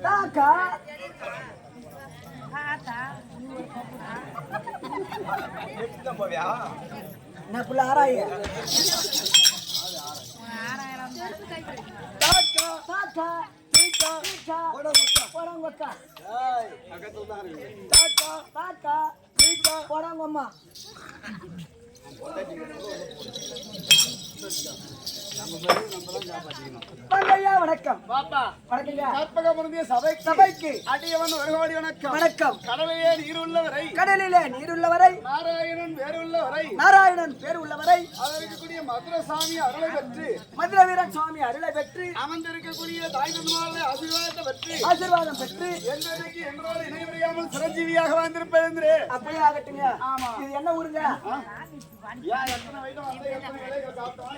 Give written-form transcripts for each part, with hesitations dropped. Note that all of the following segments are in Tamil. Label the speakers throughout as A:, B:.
A: தாக்கா நான் புள்ள ஆராய தாக்கா தாக்கா தாக்கா போறாங்கக்கா தாக்கா தாக்கா போறாங்கம்மா வணக்கம் சபைக்கு
B: அடியவன் ஒருவடி வணக்கம்.
A: வணக்கம்.
B: கடலிலே நீருள்ளவரை
A: நாராயணன் பேர் உள்ளவரை
B: அதற்குரிய மதுரசாமி அருளை பெற்று
A: மதுரவீரன் சுவாமி அருளை பெற்று
B: அமர்ந்திருக்கக்கூடிய தாய் தந்தையாருடைய
A: ஆசீர்வாதம் பெற்று
B: என்றைக்கு என்றோடு இணைபிரியாமல் சிரஞ்சீவியாக வாழ்ந்திருப்பது.
A: அப்படியே ஆகட்டுங்க.
B: ஆமா.
A: இது என்ன ஊருங்க?
B: எத்தனை வயது வந்து எத்தனை இலைகள் சாப்பிட்டோம்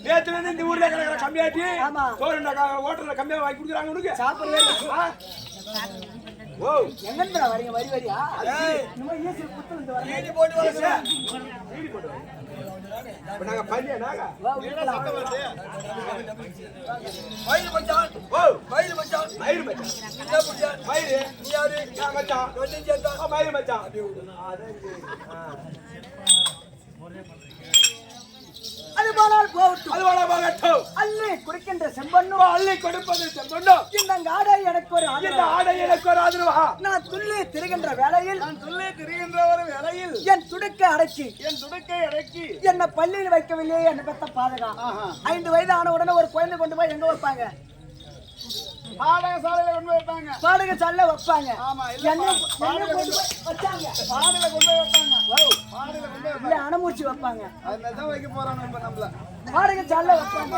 B: நேற்று இந்த ஊர்ல கிடக்கிற கம்மியாட்டி ஹோட்டல்ல கம்மியா வாங்கி கொடுக்குறாங்க உனக்கு
A: ஓ எங்க வரீங்க? வரி வரியா
B: நாங்க பையன் நாங்க
C: மயில் மச்சான் மயில் மச்சான்
B: மயில் மச்சான்
C: என்ன மச்சான்
B: மயில்
C: நீ யாரு
B: மச்சான்
C: ரெண்டு சேர்த்தா
B: மயில் மச்சான்
A: அதுபோனால் போகட்டும்.
B: அள்ளி
A: குடிக்கின்ற செம்பண்ணோ
B: அள்ளி கொடுப்பது செம்பண்ணோ
A: இந்த ஆடை எனக்கு ஒரு
B: ஆதரவா
A: நான் துள்ளி திரிகின்ற வேளையில் என் துடுக்கை அடக்கி என்னை பள்ளியில் வைக்கவில்லையே என்ன பெத்த பாதகா 5 வயது ஆன உடனே ஒரு குழந்தை கொண்டு போய் எங்க வைப்பாங்க?
B: பாடசாலையில கொண்டு போய் வைப்பாங்க.
A: பாடசாலையில வைப்பாங்க. அணமூச்சி வைப்பாங்க. பாடசாலையில வைப்பாங்க.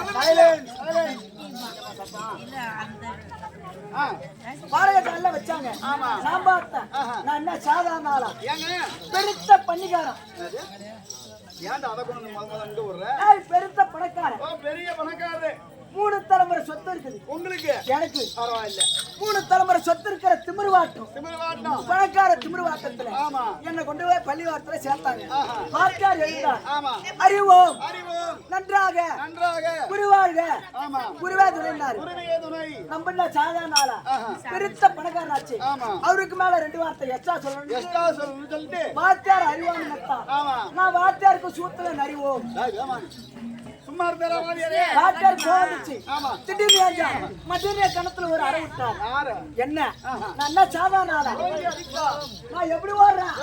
A: பாடசாலையில வச்சாங்க. நான் பார்த்தேன். நான் என்ன சாதாரண ஆளா? பெருத்த பண்ணிக்காரன். பெருத்த பணக்காரன்.
B: பெரிய பணக்காரன்.
A: 3 தலைமுறை சொத்து இருக்குது
B: உங்களுக்கு.
A: எனக்கு
B: பரவாயில்ல.
A: 3 தலைமுறை சொத்து இருக்கிற திமிர்வாட்டம் பணக்கார திமிர்வாட்டத்துல என்ன கொண்டு போய் பள்ளிவாட்டத்துல சேர்த்தாங்க. வாத்தியார் எழுந்தார். அறிவோம் நன்றாக குருவாழ்க குருவே துணைனாரு. நம்ம சாதாரண ஆளா பெருத்த பணக்காரனாச்சு. அவருக்கு மேல 2 வார்த்தை எக்ஸ்ட்ரா சொல்லணும் சொல்லிட்டு வாத்தியார் அறிவான்னு நட்டா. நான் வாத்தியாருக்கு சூத்திரன் அறிவோம்.
B: சும்மா
A: திடீர்னு கணத்துல ஒரு அறை விட்டார். என்ன நான் என்ன சாதாரண ஆளா? நான் எப்படி ஓடுறேன்?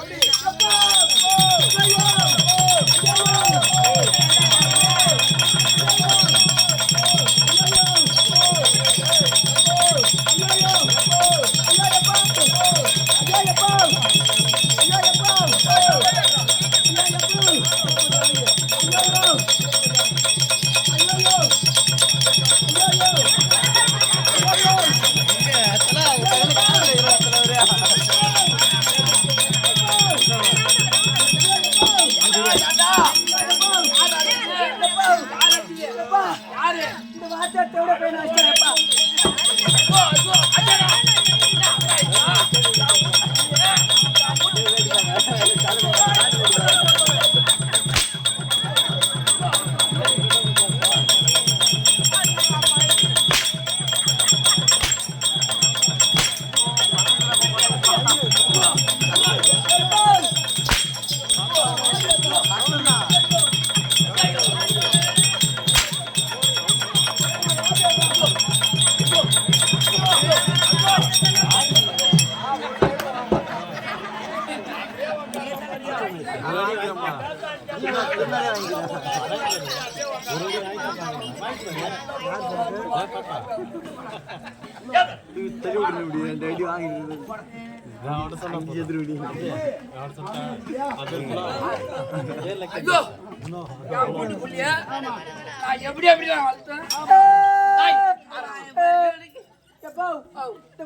C: எப்படி எப்படி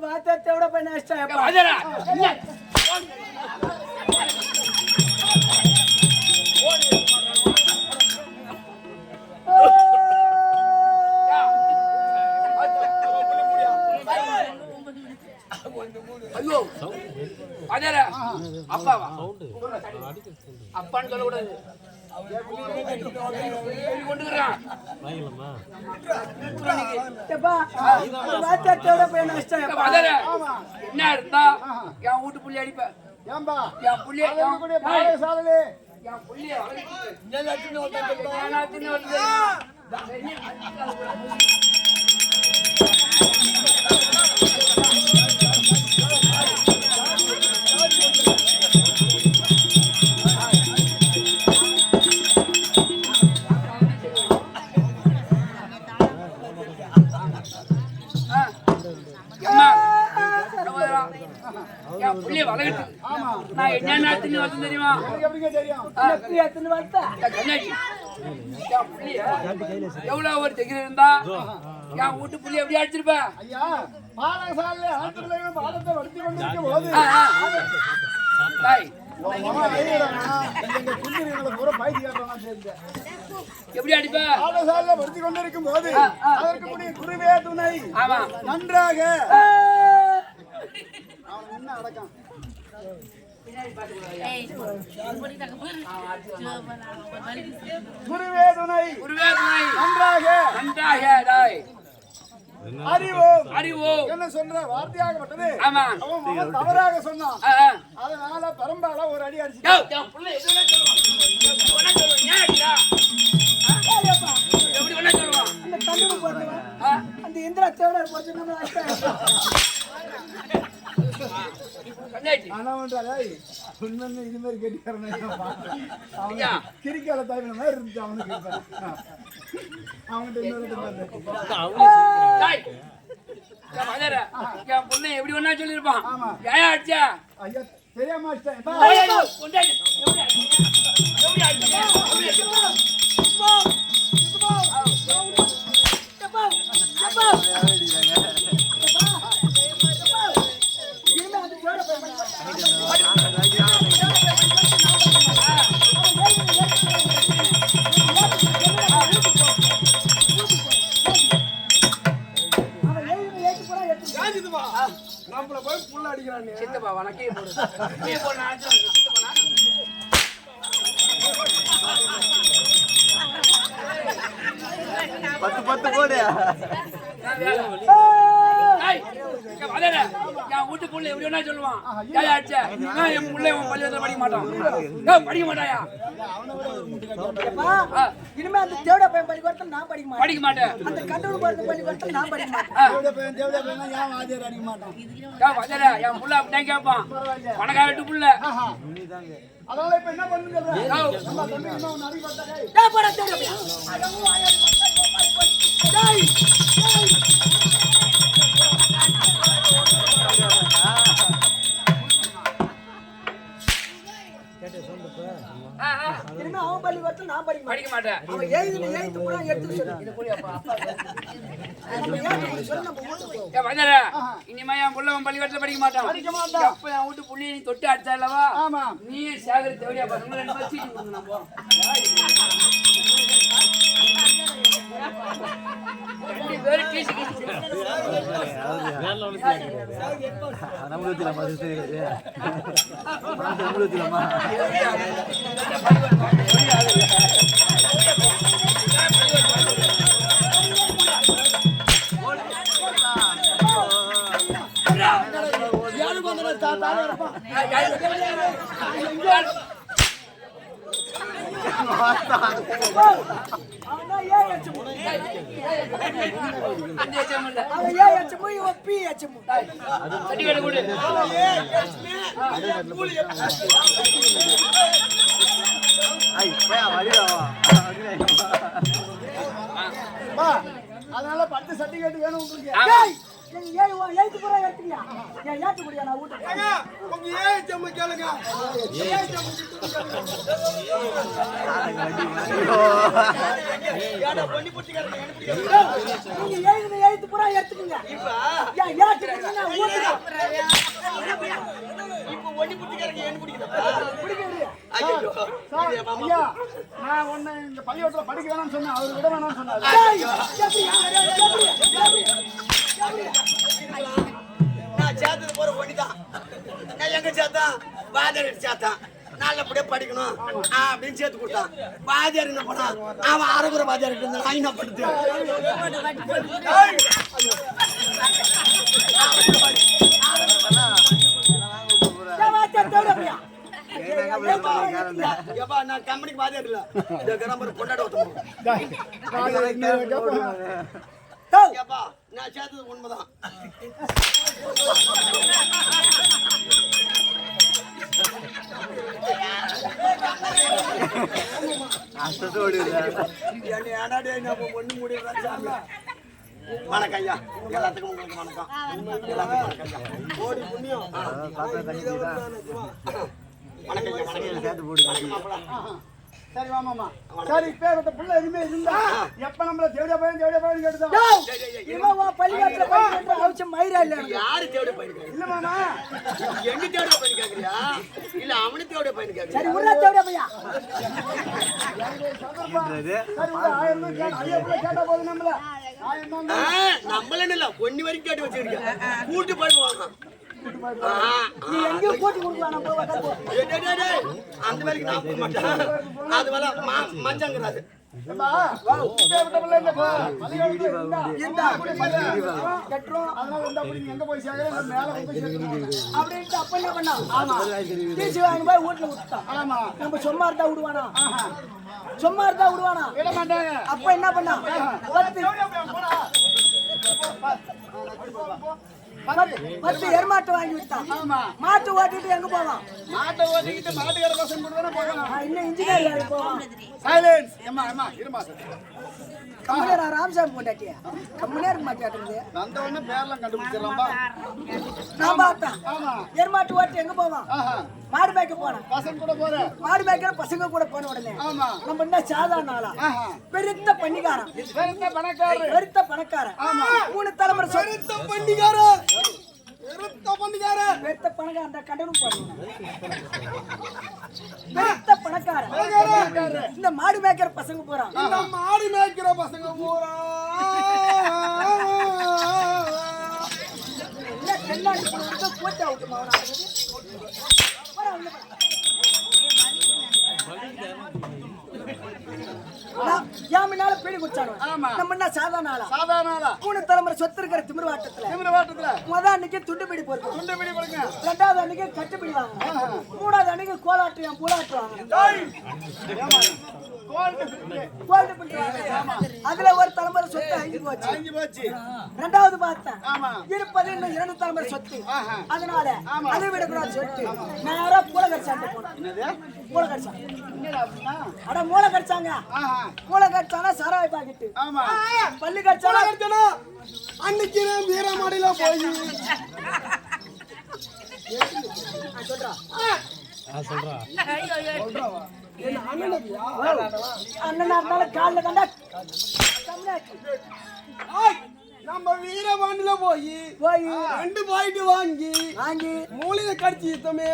A: வாத்தியாரோட போய் நஷ்டம்
D: ஐயோ அதேடா அப்பாவா அப்பான்னு சொல்லக்கூடாது கொண்டுக்கிறான் என்ன இருந்தா என் வீட்டு புள்ளி அடிப்பேன் என் புள்ளிய என் புள்ளிய நான் என்ன தெரியுமா எவ்வளவு ஒரு தெகிரி இருந்தா என் வீட்டு புள்ளி எப்படி அடிச்சிருப்பேன் எப்படி அடிப்பேன்
A: கொண்டிருக்கும் போது அதற்கு குருவே துணை நன்றாக அடக்கம் குருவே துணை நன்றாக அறிவோம் என்ன சொல்ற வார்த்தையாகப்பட்டது அவன் தவறாக சொன்னான் அதனால பரம்பால ஒரு அடி அடிச்சு அந்த இந்திரா தேவடர் போட்டு இது மாதிரி கிரிக்கால தாய்ம மாதிரி இருந்துச்சு அவனுக்கு
D: என் பொண்ணு எப்படி ஒன்னா சொல்லிருப்பான் ஏன் அடிச்சா
A: ஐயா தெரியாம நம்மள போய் புள்ள அடிக்கிறானே
D: சித்தப்பா வணக்கே போடு
E: பத்து போடு
D: என் வீட்டுக்குள்ள எப்படி வேணா சொல்லுவான் என் பிள்ளை உன் பள்ளியத்துல படிக்க மாட்டான் படிக்க மாட்டாயா
A: இனிமே அந்த தேவட பையன் பள்ளிக்கூடத்துல நான்
D: படிக்க மாட்டேன்
A: அந்த கடவுள் போறது பள்ளிக்கூடத்துல நான் படிக்க மாட்டேன்
D: என் புள்ள அப்படிதான் கேட்பான் பணக்கார வீட்டு புள்ள
A: அதனால இப்ப என்ன பண்ணுங்க அவன் பள்ளிக்கூடத்துல நான் படிக்க மாட்டேன் அவன் எழுத்து கூட எடுத்து
D: இனிமே என் புள்ள உன் பள்ளிக்கூடத்துல படிக்க மாட்டான் அப்ப என் வீட்டு புள்ளிய நீ தொட்டு அடிச்சா இல்லவா நீ சேகரி தேவையா பாருங்க 2 பேர் சீட்டு கொடுங்க நம்ம 2 பேரும் கீசி
A: அதனால 10 சர்டிபிகேட் வேணும் உங்களுக்கு எழுத்து பூரா எடுத்துக்கியா ஏன் ஏத்து முடியா நான் வீட்டுக்கு உங்க ஏச்சம் கேளுங்க நீங்க எழுத்து பூரா எடுத்துக்கங்க இப்ப ஏன் ஏத்து முடியா வீட்டுக்கு இப்ப ஒண்ணி புட்டிக்காரங்க ஏன் குடிக்குது ஐயோ ஐயா நான் ஒண்ணு இந்த பள்ளிக்கூடத்துல படிக்க வேணாம்னு சொன்னேன் அவரு விட வேணாம்னு சொன்னாரு
E: சேர்த்தது போற ஒண்ணுதான். நான் எங்க சேர்த்தான் வாதியார் சேர்த்தான் நல்லபடியா படிக்கணும் அப்படின்னு சேர்த்து கொடுத்தான். வாதியார் என்ன பண்ணா அவன் அரைகுறை வாதியார் இருந்தா நான் என்ன பண்ணுது நான் கம்பெனிக்கு வாதியார் இல்ல இந்த கிராமர் கொண்டாட ஒருத்தன் நான் சேர்த்தது உண்மைதான். வணக்கம் ஐயா, எல்லாத்துக்கும் உங்களுக்கு வணக்கம். எல்லாத்துக்கும் வணக்கம் ஐயா. ஓடி புண்ணியம். வணக்கம் ஐயா, வணக்கம்.
A: சரி வாமாமா. சரி இப்ப புள்ள எதுமே இருந்தா எப்ப நம்மள தேவடியா பையன் கேட்டுதான். இவன் வா பள்ளிக்கூடத்துல போயிட்டு அவச்சம் மயிரா இல்ல.
E: யாரு தேவடியா பையன் கேக்குறீங்க?
A: இல்ல மாமா.
E: என்ன தேவடியா பையன் கேக்குறியா? இல்ல அவனே தேவடியா பையன் கேக்குறியா?
A: சரி உள்ள தேவடியா பையா. சரி உள்ள 1000 கேட்டா ஐயா புள்ள கேட்டா போதும் நம்மள. 1000 தான்.
E: நம்மள இல்ல ஒண்ணு வரைக்கும் கேட்டு வச்சிருக்கேன். கூட்டி போய் வாங்க.
A: நீ எங்க போட்டு கொடுக்கலாம் நம்ம வகை.
E: அந்த மாதிரி நான் போக மாட்டேன். அது வல மஞ்சங்கறாது.
A: அம்மா இப்ப புள்ள என்ன பள்ளிக்கூடத்துல இருந்தா கட்டறோம். அதனால இந்த அப்படி எங்க போய் சேகற மேல வந்து சேகறோம். அப்படியே அப்ப என்ன பண்ணா? ஆமா. டீசி வாங்கி போய் வீட்ல விட்டுட்டான். ஆமா. நம்ம சும்மா இருந்தா விடுவானா? சும்மா இருந்தா விடுவானா? விட மாட்டாங்க. அப்ப என்ன பண்ணா? பத்து எருமாட்டு வாங்கி விட்டான். மாட்டு ஓட்டிட்டு எங்க போவான்? மாட்டை ஓட்டிட்டு மாட்டுக்கார பசங்க கூட தானே போகணும். இன்னும் இன்ஜினியர் வேலைக்கு போவான். சைலன்ஸ். அம்மா அம்மா இருமா சார். கம்முனேரா ராமசாமி போட்டாட்டியா? கம்முனேர் மாட்டாட்டுது. அந்த ஒண்ணு பேர்லாம் கண்டுபிடிச்சறலாம்பா. நான் பார்த்தேன். ஆமா. எருமாட்டு ஓட்டி எங்க போவான்? மாடு மேய்க்க போறான். பசங்க கூட போற. மாடு மேய்க்கிற பசங்க கூட போன உடனே ஆமா நம்ம என்ன சாதாரண ஆளா? பெருத்த பண்ணிக்காரன். பெருத்த பணக்காரன். பெருத்த பணக்காரன். ஆமா. 3 தலைமுறை பெருத்த பண்ணிக்காரன். பெருத்த பண்ணிக்காரன். பெருத்த பணக்காரன் அந்த கடனும் போறான். பெருத்த பணக்காரன். இந்த மாடு மேய்க்கிற பசங்க போறான். இந்த மாடு மேய்க்கிற பசங்க போறான். இல்ல கண்ணாடி போட்டு போட்டு அவுட் மாவனா. யாமினால பீடி குடிச்சானோ நம்ம என்ன சாதாரண ஆளா? சாதாரண ஆளா. 3 தலைமுறை சொத்து இருக்கிற திமிர்வாட்டத்துல முத அன்னைக்கு துண்டு பீடி போடுங்க. துண்டு பீடி போடுங்க. ரெண்டாவது அன்னைக்கு கட்டு பீடி வாங்க. மூணாவது அன்னைக்கு கோலாட்டு பூலாட்டு வாங்க. கோல்டு பீடி வாங்க. அதுல ஒரு தலைமுறை சொத்து அழிஞ்சு போச்சு. ரெண்டாவது பார்த்தேன் இருப்பது இன்னும் 2 தலைமுறை சொத்து. அதனால அதை விடக்கூடாது சொல்லிட்டு நேரா பூலகரிசாண்ட போனேன். பூலகரிசா அட மூளை கடிச்சாங்க. மூளை கடிச்சானா சாராய் பாக்கெட்டு. ஆமா. பள்ளி கடிச்சானா அன்னைக்கு வீரமாடியில போய் அண்ணனால காலில் கண்டா நம்ம வீரபாண்டில போய் 2 பாயிண்ட் வாங்கி மூளையை கடிச்சு யுத்தமே.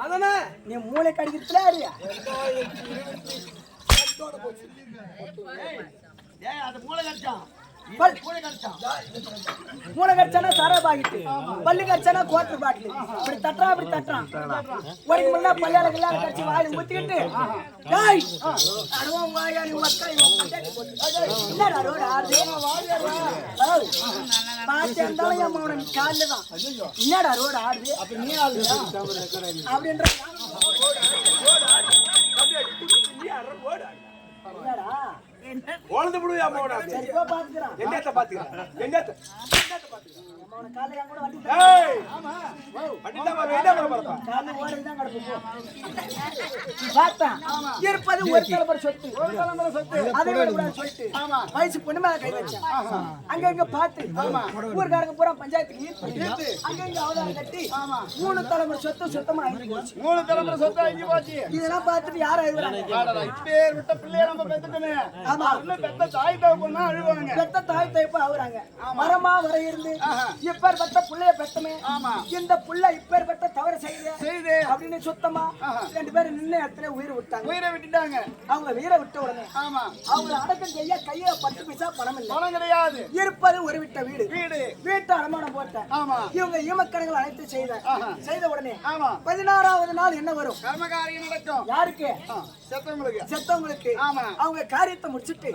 A: அதனா நீ மூளை கடிக்கிறதுல அறியா
E: அது மூளை கடிச்சான்.
A: மூளை கடிச்சானா சாரா பாக்கிட்டு, பள்ளி கடிச்சானா குவார்டர் பாட்டில். இப்படி தட்டுறான் அப்படி தட்டுறான். உடம்பு முன்னா பள்ளியால கல்யாணம் கடிச்சு வாயில ஊத்திக்கிட்டு அருவம் வாயாடி மக்கள் என்னடா ரோடு ஆறு பாத்து இருந்தாலும் என் மகன் காலில் தான். என்னடா ரோடு ஆடுது அப்படின்ற
B: ஓலந்து புடுயா போடா.
A: சரி போ பாத்துக்கறேன்.
B: என்னத்த பாத்துக்கறேன்? என்னத்த
A: அவன காலைய கூட வண்டி.
B: ஏய் ஆமா வண்டில வேண்டா வரப்பா.
A: காலைய ஓடி தான் கடப்பு போ. பாத்தா இருப்பது ஒரு தலைமுறை சொத்து. ஒரு தலைமுறை சொத்து. அதை விட கூட சொத்து. ஆமா. வயசு பொண்ணு மேல கை வச்சான். அங்க இங்க பாத்து. ஆமா. ஊர்காரங்க பூரா பஞ்சாயத்துக்கு ஈத்து. அங்க இங்க அவதாரம் கட்டி. ஆமா. 3 தலைமுறை சொத்து சுத்தமா ஆகி போச்சு. 3 தலைமுறை சொத்து ஆகி போச்சு. இதெல்லாம் பார்த்துட்டு யார் அழுகுறாங்க? ஆடா இப்பேர் விட்ட பிள்ளைய நம்ம பெத்துட்டோமே. ஆமா. இல்ல பெத்த தாய் தகப்பனா அழுவாங்க. பெத்த தாய் தகப்ப அழுறாங்க. மரமா வர இருந்து இப்பேர் பெத்த புள்ளைய பெத்தமே. ஆமா. இந்த புள்ள இப்பேர் பெத்த தவற தவறு செய்து அப்படின்னு சுத்தமா 2 பேரும் நின்ன இடத்துல உயிரை விட்டாங்க. அவங்க உயிரை விட்ட உடனே அவங்க அடக்கம் செய்ய கையில 10 பைசா பணம் கிடையாது. இருப்பது ஒரு விட்ட வீடு. வீட்டை அடமானம் போட்டேன். இவங்க ஈமக்கணங்கள் அனைத்து செய்த உடனே 16வது நாள் என்ன வரும்? கர்மகாரியம் நடக்கும். யாருக்கு? செத்தவங்களுக்கு. அவங்க காரியத்தை முடிச்சிட்டு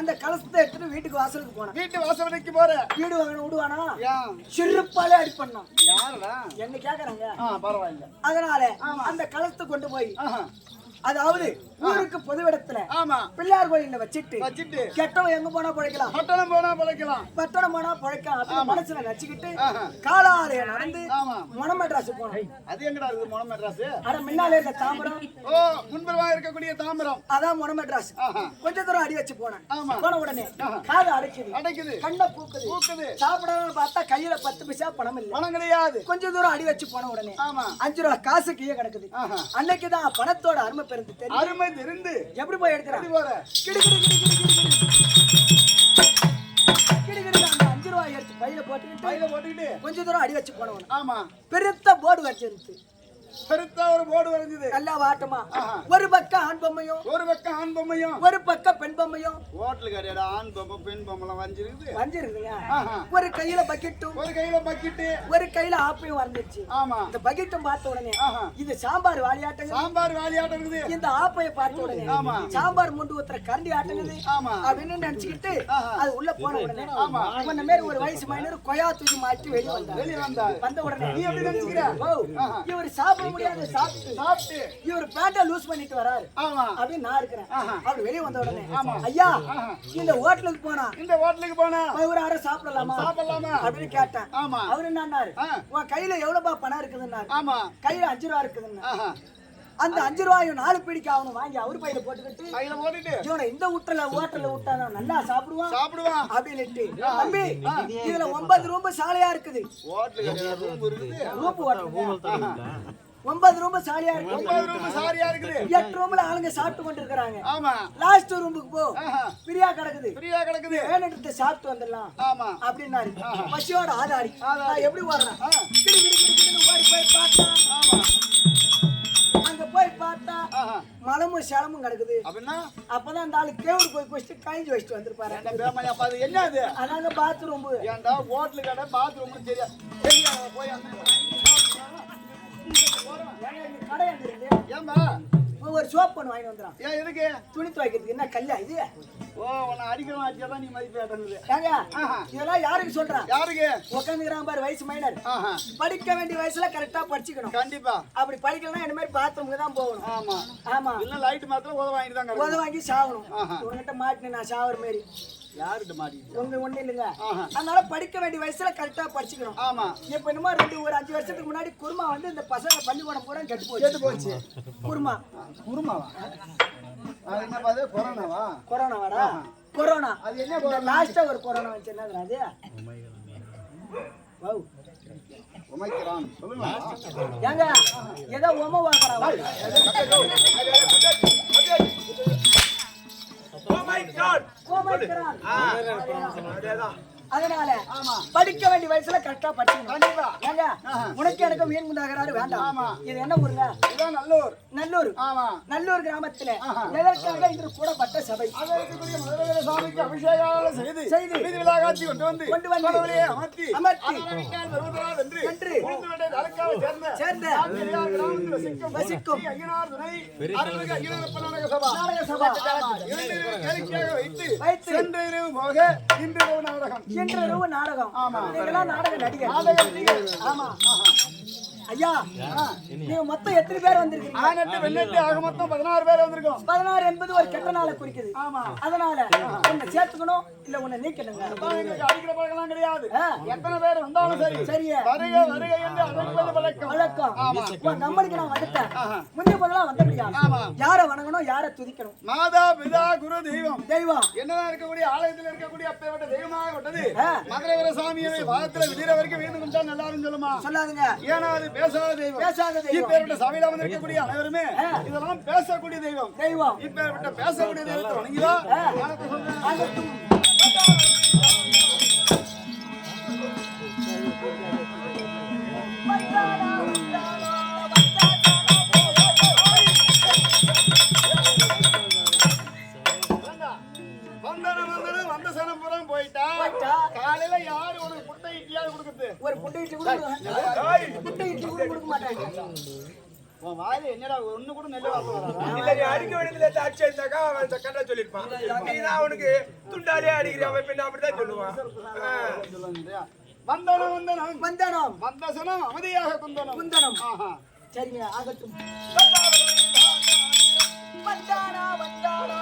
A: அந்த கலசத்தை எடுத்துட்டு வீட்டுக்கு வாசலுக்கு போன. வீட்டு வாசலுக்கு போற வீடு விடுவானா? சிறுப்பாலே அடிப்பண்ணா. என்ன கேக்குறாங்க? பரவாயில்ல. அதனால அந்த கலசத்தை கொண்டு போய் அதாவது ஊருக்கு பொதுவிடத்துல பிள்ளையார் கோயில்ல வச்சிட்டு கெட்டவன் எங்க போனா பிழைக்கலாம், பட்டணம் போனா பிழைக்கலாம் மனசுல நச்சுக்கிட்டு காலாலய நடந்து மொனமெட்ராஸ் போனோம். அது எங்கடா இருக்கு மொனமெட்ராஸ்? அட முன்னாலே இருக்க தாம்பரம். முன்புறமா இருக்கக்கூடிய தாம்பரம், அதான் மொனமெட்ராஸ். கொஞ்ச தூரம் அடி வச்சு போனேன். போன உடனே காது அடைக்குது, கண்ணை பூக்குது. சாப்பிடணும்னு பார்த்தா கையில 10 பைசா பணம் கிடையாது. கொஞ்ச தூரம் அடி வச்சு போன உடனே 5 ரூபா காசு கீழே கிடக்குது. அன்னைக்குதான் பணத்தோட அருமை தெரிந்து எப்படி போய் எடுக்கிறான்? 5 ரூபாய் எடுத்து பையில போட்டுக்கிட்டு கொஞ்ச தூரம் அடி வச்சு போனவன் பெருத்த போர்டு வச்சிருந்து ஒரு போர்டு வரைஞ்சது. நல்லா வாட்டமா ஒரு பக்கம் ஆண் பொம்மையும் ஒரு பக்கம் பெண் பொம்மையும். ஹோட்டல் கடையோட ஆண் பொம்மை பெண் பொம்மை வஞ்சிருக்குங்க. ஒரு கையில பக்கெட்டும் ஒரு கையில ஆப்பையும் வரைஞ்சிருச்சு. இந்த பக்கெட்டும் பார்த்த உடனே இது சாம்பார் வாலியாட்டங்குது. இந்த ஆப்பையை பார்த்த உடனே சாம்பார் முண்டு ஊத்துற கரண்டி ஆட்டங்குது அப்படின்னு நினைச்சுக்கிட்டு அது உள்ள போன உடனே அந்த மாதிரி ஒரு வயசு மைனர் கொயா தூக்கி மாட்டி வெளியே வந்த உடனே நீ எப்படி நினைச்சுக்கிற? இவர் சாப்பிட முடியாது, சாப்பிட்டு இவர் பேட்டை லூஸ் பண்ணிட்டு வராரு அப்படின்னு நான் இருக்கிறேன். அவர் வெளியே வந்த உடனே ஐயா இந்த ஹோட்டலுக்கு போனா ஒரு அரை சாப்பிடலாமா அப்படின்னு கேட்டேன். அவரு என்னன்னாரு, உன் கையில எவ்வளவுப்பா பணம் இருக்குதுன்னாரு. கையில 5 ரூபா இருக்குதுன்னு. அந்த 5 ரூபாயும் 4 பிடிக்கு அவனு வாங்கி அவரு பையில போட்டுக்கிட்டு இவனை இந்த ஹோட்டல்ல விட்டானா நல்லா சாப்பிடுவான் அப்படின்னு. தம்பி இதுல 9 ரூபாய் சாலையா இருக்குது. ரூபு 9 ரூபாய் சாலியா இருக்குது. 8 ரூம்ல ஆளுங்க சாப்பிட்டு கொண்டு இருக்காங்க. லாஸ்ட் ரூமுக்கு போ, பிரியா கிடக்குது வேணுட்டு சாப்பிட்டு வந்துடலாம் அப்படின்னாரு. பசியோட ஆதாரி எப்படி ஓடுறான்? ஓடி போய் பார்த்தா அங்க போய் பார்த்தா மலமும் சேலமும் கிடக்குது. அப்பதான் அந்த ஆளு கேவூர் போய் குடிச்சிட்டு கழிஞ்சு வச்சுட்டு வந்திருப்பாரு. என்னது? அதாங்க பாத்ரூம். ஹோட்டலு கடை பாத்ரூம் தெரியாது. ஒரு சோப் பண்ணு வாங்கி வந்துறான். ஏன் எதுக்கு? துணி துவைக்கிறதுக்கு. என்ன கல்யா இது? அடிக்கிறோம் அடிச்சாதான் நீ மதிப்பு. இதெல்லாம் யாருக்கு சொல்றான்? யாருக்கு? உட்காந்துக்கிறான் பாரு வயசு மைனர். படிக்க வேண்டிய வயசுல கரெக்டா படிச்சுக்கணும். கண்டிப்பா. அப்படி படிக்கலன்னா என்ன மாதிரி பாத்ரூமுக்கு தான் போகணும். ஆமா இல்ல லைட் மாத்திரம் உத வாங்கி சாகணும். உங்ககிட்ட மாட்டினேன் நான் சாவற மாதிரி. யாருகிட்ட மாட்டிட்டு ஒண்ணு இல்லைங்க. அதனால படிக்க வேண்டிய வயசுல கரெக்டா படிச்சுக்கணும். ஆமா. இப்ப என்னமோ ஒரு 5 வருஷத்துக்கு முன்னாடி குருமா வந்து இந்த பசங்க பள்ளிக்கூடம் பூரா கெட்டு போச்சு. குருமாவா? அது என்ன பாது? கொரோனாவாடா? கொரோனா. அது என்ன லாஸ்டா ஒரு கொரோனா வந்துச்சு. என்னது அது? வாவ் ஒமைக்கிறான் சொல்லுங்க. ஏங்க ஏதோ ஒம வாக்குறாங்க. அதனால படிக்க வேண்டிய வயசுல கரெக்டா படிக்கணும். ஏங்க உனக்கு எனக்கு மீன் முண்டாகிறாரு வேண்டாம். இது என்ன ஊருங்க? நல்லூர் கிராமத்துல எதற்காக இன்று கூடப்பட்ட சபை. சாமிக்கு அபிஷேகம் செய்து கொண்டு வந்து சேர்ந்த வசிக்கும் வைத்து இன்று நாடகம். நீங்களாம் நாடக நடிகர். ஆமா ஐயா நீங்க மொத்தம் எத்தனை பேர் வந்திருக்கீங்க? 16 பேர் வந்திருக்கோம். 16 என்பது ஒரு கெட்ட நாளை குறிக்குது. அதனால உன்னை சேர்த்துக்கணும் இல்ல உன்னை நீக்கணுங்க. அடிக்கிற பழக்கம் கிடையாது. எத்தனை பேர் வந்தாலும் சரி சரியா வருக என்று அழைப்பது வழக்கம். நம்மளுக்கு நான் வந்துட்டேன். முன்னே போதெல்லாம் வந்த முடியாது. யாரை வணங்கணும் யாரை துதிக்கணும்? மாதா பிதா குரு தெய்வம் என்னதான் இருக்கக்கூடிய ஆலயத்தில் இருக்கக்கூடிய அப்பேற்பட்ட தெய்வமாக விட்டது மதுரை வீர சாமியை வாதத்துல விதிர வரைக்கும் வீடு கொண்டா நல்லா சொல்லுமா? சொல்லாதுங்க. ஏன்னா அது பேசாத தெய்வம். இப்பேற்பட்ட சபையில வந்து இருக்கக்கூடிய அனைவருமே இதெல்லாம் பேசக்கூடிய தெய்வம். இப்பேற்பட்ட பேசக்கூடிய தெய்வத்தை வணங்கிதான்
E: உன் வாயில என்னடா ஒண்ணு கூட நெல்லு வாசம் வராதா?
B: இல்ல நீ அடிக்க வேண்டியதுல அடிச்சு இருந்தாக்கா அவன் கரெக்டா சொல்லிருப்பான். நீ தான் அவனுக்கு துண்டாலே அடிக்கிற அவன் பின்ன அப்படிதான் சொல்லுவான்.
E: வந்தனம் வந்தனம்
A: வந்தனம்
E: வந்தசனம் அமைதியாக குந்தனம்
A: குந்தனம்
E: ஆஹா
A: சரிங்க ஆகட்டும். வந்தானா வந்தானா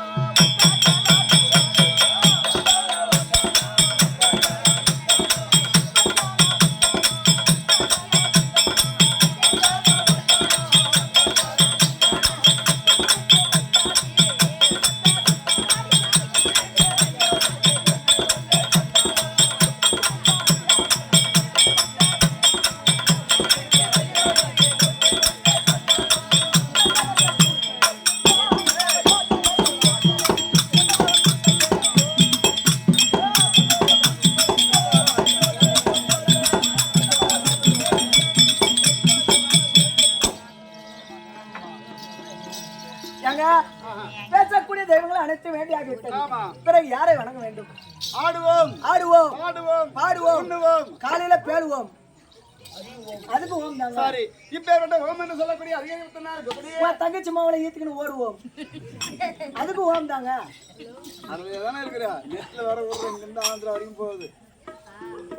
A: பேசக்கூடிய தெய்வங்களை அனைத்து வேண்டியாகிவிட்டது. பிறகு யாரை வணங்க வேண்டும்?
E: ஆடுவோம்
A: ஆடுவோம்
E: ஆடுவோம்
A: பாடுவோம்
E: உண்ணுவோம்
A: காலையில பேடுவோம். அதுக்கு ஓம் தாங்க.
E: சாரி இப்பேற்பட்ட ஓம் என்று சொல்லக்கூடிய அதிகாரி
A: தங்கச்சி மாவளை ஈத்துக்குன்னு ஓடுவோம். அதுக்கு ஓம் தாங்க.
E: அதுலதானே இருக்கிறா நெட்ல வர இங்கிருந்து ஆந்திரா வரைக்கும் போகுது.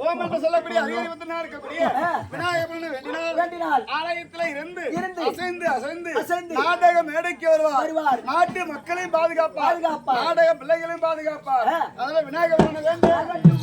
E: ஓம் என்று சொல்லக்கூடிய அதிகாரி இருக்கக்கூடிய விநாயகர்
A: வேண்டினால்
E: ஆலயத்துல இருந்து
A: இருந்து
E: அசைந்து நாடக மேடைக்கு வருவார். நாட்டு மக்களையும் பாதுகாப்பார். நாடக பிள்ளைகளையும் பாதுகாப்பார். அதனால விநாயகர் வேண்டும்.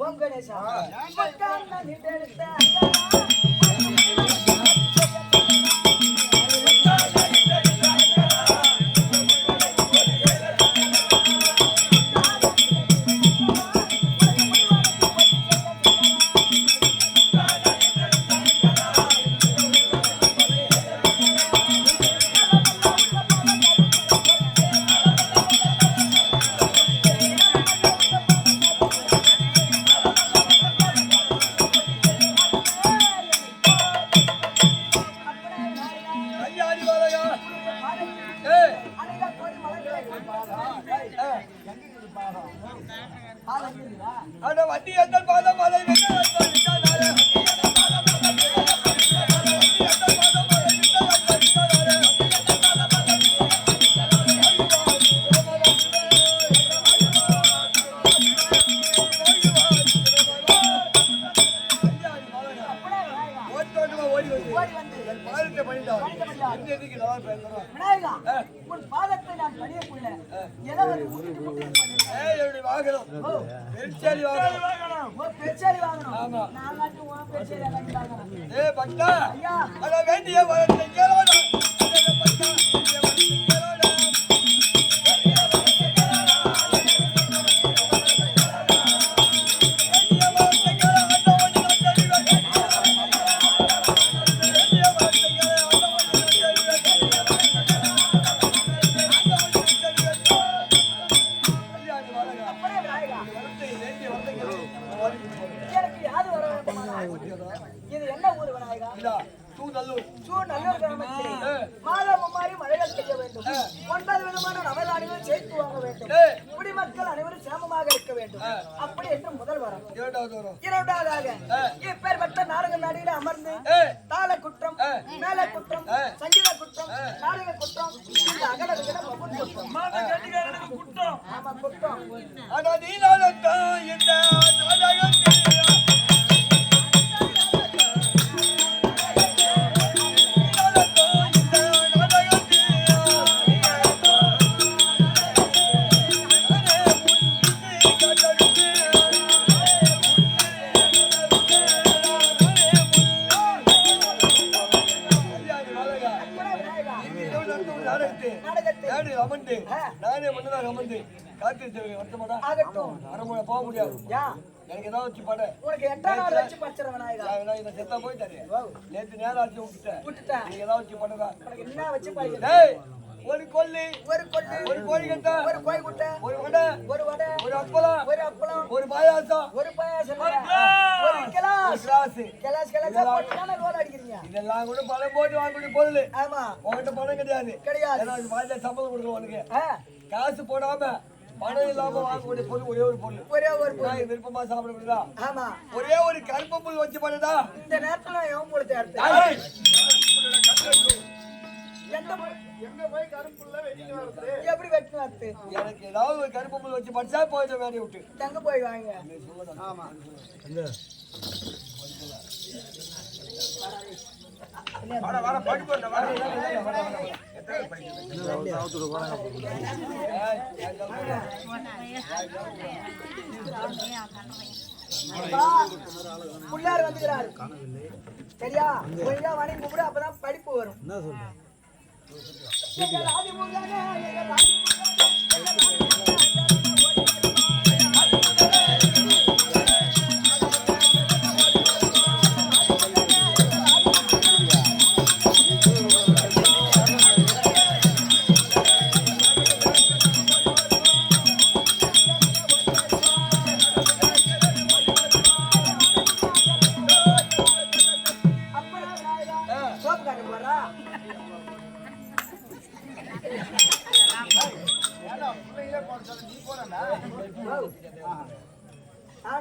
A: ஓம் கணேசா.
C: வண்டி எந்த பாதம் அதை ஓடி வந்து பாதத்தை பண்ணிட்டா
A: விநாயகா உன் பாதத்தை நான் பணியக்குள்ள எதை வந்து முட்டிட்டு முட்டிட்டு பண்ணேன். ஓ பெருச்சாலி வாங்கணும். ஆமா நான் மட்டும் உன் பெருச்சாலி வாங்கணும். ஐயா
C: அத வேண்டிய வரத்தை கேளோட
A: எனக்கு யாது வர இது என்ன ஊர் விநாயகா? நல்லூர் கிராமத்தில் மாதம் மும்மாறி மழைகள் செய்ய வேண்டும். 9 விதமான நவதானியங்கள் சேர்த்து வாங்க வேண்டும். குடிமக்கள் அனைவரும் சேமமாக இருக்க வேண்டும். அப்படி என்று முதல் வரம். இரண்டாவதாக இப்பேற்பட்ட நாடக நாடியில அமர்ந்து தாள குற்றம், மேல குற்றம், சங்கீத குற்றம், நாடக குற்றம், இந்த அகல விகட குற்றம். ஆமா குற்றம்.
C: நானே மன்னதாக அமர்ந்து காத்து வருத்தமாடா போக முடியாது. எனக்கு ஏதாவது வச்சு பாட
A: உனக்கு 8ஆம் நாள் வச்சு பச்சற விநாயகா.
C: நான் செத்தா போயிட்டாரு. நேத்து நேரம் ஆச்சு விட்டுட்டேன். நீங்க ஏதாவது வச்சு பண்ணுறா.
A: உனக்கு என்ன வச்சு பாருங்க.
C: ஒரு கொல்லி, ஒரு கோழி கட்டை,
A: ஒரு கோழி குட்டை,
C: ஒரு வடை, ஒரு அப்பளம், ஒரு பாயாசம்,
A: ஒரு கிளாஸ் போட்டு ரோல் அடிக்கிறீங்க.
C: இதெல்லாம் கூட பணம் போட்டு வாங்கக்கூடிய பொருள்.
A: ஆமா
C: உங்ககிட்ட பணம் கிடையாது. எனக்கு பாஜா சம்பளம் கொடுக்குறோம். உனக்கு காசு போடாம பணம் இல்லாம வாங்கக்கூடிய பொருள் ஒரே ஒரு பொருள். விருப்பமா சாப்பிடக்கூடாதா?
A: ஆமா
C: ஒரே ஒரு கருப்பு புல் வச்சு பண்ணுதா?
A: இந்த நேரத்துல எவன் போல தேர்த்து எப்படி வெட்டு வார்த்து?
C: எனக்கு ஏதாவது ஒரு கருப்பு புல் வச்சு படிச்சா போயிட்டு வேலையை விட்டு
A: தங்க போய் வாங்க.
C: ஆமா
A: புள்ளார் வந்துகிறாரு. சரியா கொஞ்சம் வணங்கி கூப்பிடு, அப்பதான் படிப்பு வரும்.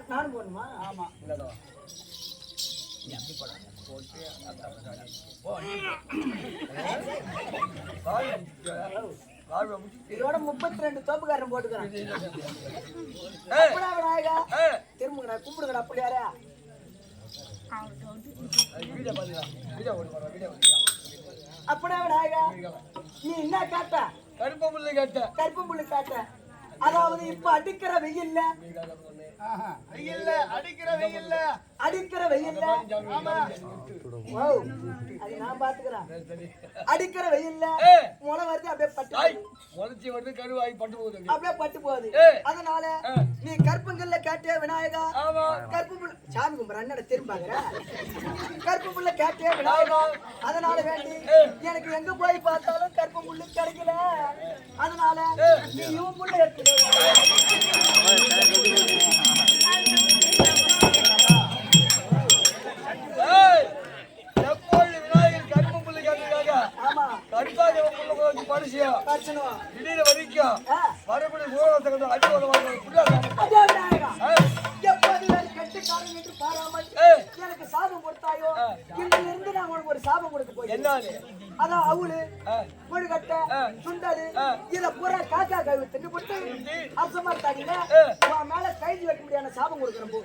A: நானும் போடணுமா? ஆமா இதோட 32 தோப்புக்காரன் போட்டுக்கிறேன். திரும்புங்கடா கும்பிடுங்கடா அப்படியாரா? அப்படியே விநாயகா நீ என்ன கேட்ட?
C: கருப்பு புல்லு கேட்ட.
A: அதாவது இப்ப அடிக்கிற வெயில்ல அடிக்கிற வெயில்ல அது நான் பாத்துக்கிறேன். அடிக்கிற வெயில்ல முளை வருது அப்படியே அப்படியே பட்டு போகுது. அதனால நீ கற்புங்கள்ல கேட்டிய விநாயகா, கற்பு புள்ள சாமி கும்பிட அண்ணட திரும்பாங்க. கற்பு புள்ள கேட்டிய விநாயகா, அதனால வேண்டி எனக்கு எங்க போய் பார்த்தாலும் கற்பு புல்லு கிடைக்கல. அதனால நீ இவன் புள்ள எடுத்து
C: விநாயகர் கருப்பு புல்லு கேட்டிருக்காங்க. கருப்பாக திடீர்னு வரைக்கும் வரக்கூடிய சூழல்
A: எனக்கு சாபம் கொடுத்தாயோ இருந்து நான் உனக்கு ஒரு சாபம் கொடுக்க போய்
C: என்ன
A: அதான் அவளு முழுகட்டை சுண்டல் இத பூரா காக்கா கை திட்டு போட்டு அசமா தாடியில உன் மேல கைது வைக்க முடியாத சாபம் கொடுக்குறேன் போ.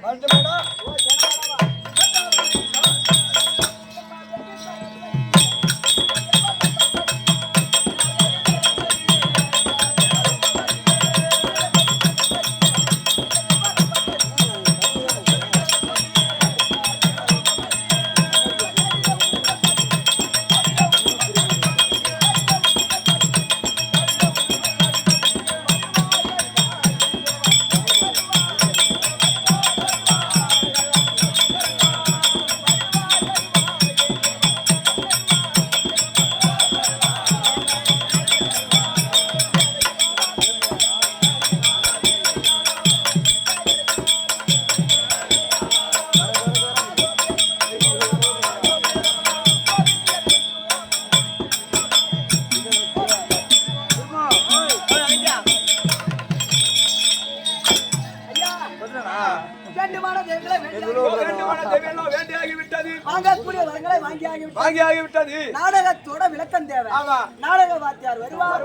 B: வாங்கியாகிவிட்டது.
A: நாடகத்தோட விளக்கம் தேவை.
B: ஆமா.
A: நாடக வாத்தியார் வருவார்.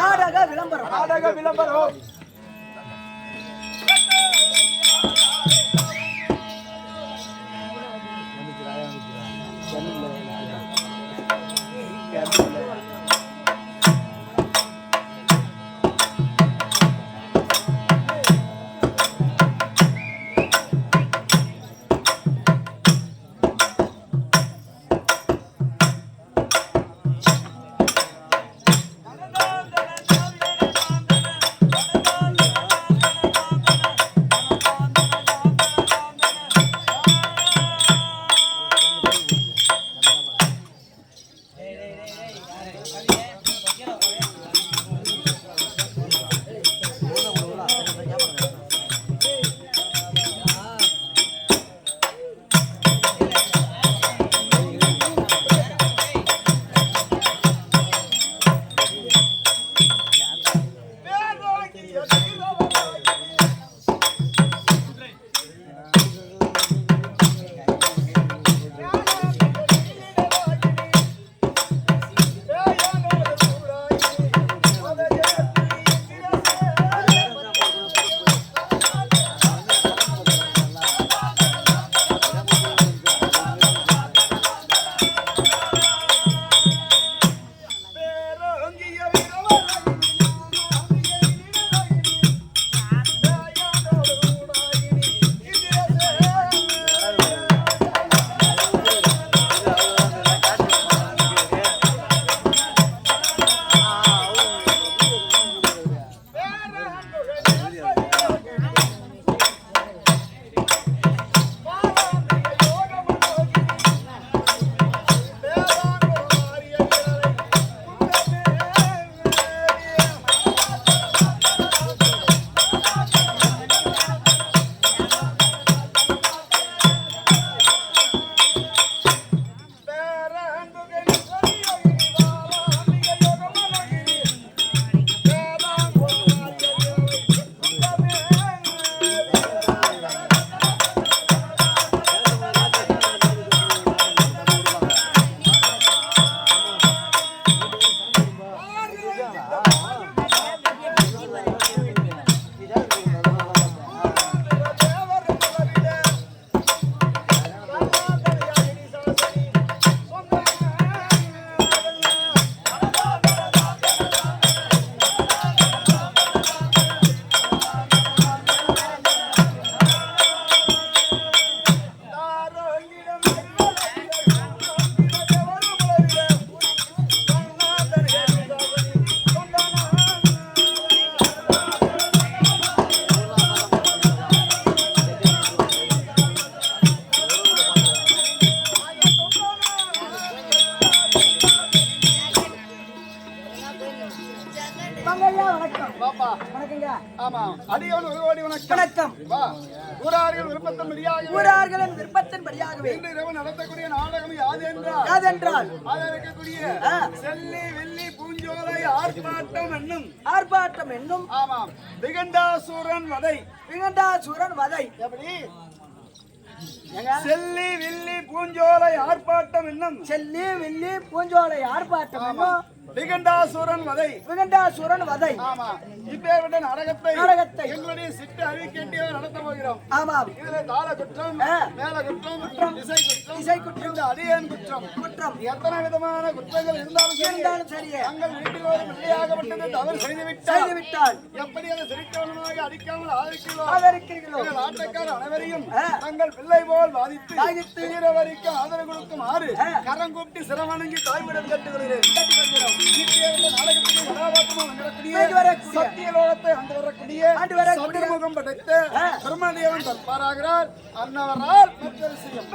A: நாடக விளம்பரம்.
B: நாடக விளம்பரம்.
A: வணக்கம். ஊரார்களின் விருப்பத்தின்படியாகவே
B: இன்று இரவு நடத்தக்கூடிய நாடகம்
A: யாதென்றால்
B: செல்லி வெள்ளி பூஞ்சோலை
A: ஆர்ப்பாட்டம் என்னும்
B: ஆமாம் திகண்டாசூரன் வதை.
A: விகண்டாசூரன் வதை.
B: எப்படி? செல்லி வில்லி பூஞ்சோலை ஆர்ப்பாட்டம் என்னும்
A: செல்லி வில்லி பூஞ்சோலை ஆர்ப்பாட்டம் என்னும்
B: திகண்டாசூரன் வதை.
A: விகண்டாசூரன் வதை.
B: ஆமா. இப்பேற்பட்ட நாடகத்தை எங்களுடைய சிட்டு அறிவிக்கேட்டியாக நடத்த போகிறோம்.
A: ஆமாம்.
B: இதுல தாள குற்றம், மேல குற்றம், இசை குற்றம், இந்த அடியேன் குற்றம் எத்தனை விதமான குற்றங்கள் இருந்தாலும் சரியே தங்கள் வீட்டில் ஒரு பிள்ளையாகப்பட்டது தவறு செய்துவிட்டால் எப்படி அதை சிரிக்கவனமாக அடிக்காமல் ஆதரிக்கிறீர்களோ நாட்டக்கார அனைவரையும் தங்கள் பிள்ளை போல் பாதித்து வரைக்கும் ஆதரவு கொடுக்குமாறு கரம் கூப்பிட்டு சிரமணங்கி தாய்விடம் கட்டுகிறேன். சத்தியலோகத்தை ஆண்டு வரக்கூடிய முகம் படைத்த பிரம்மதேவன் தற்பாராகிறார். அன்னவரால் மற்ற விஷயம்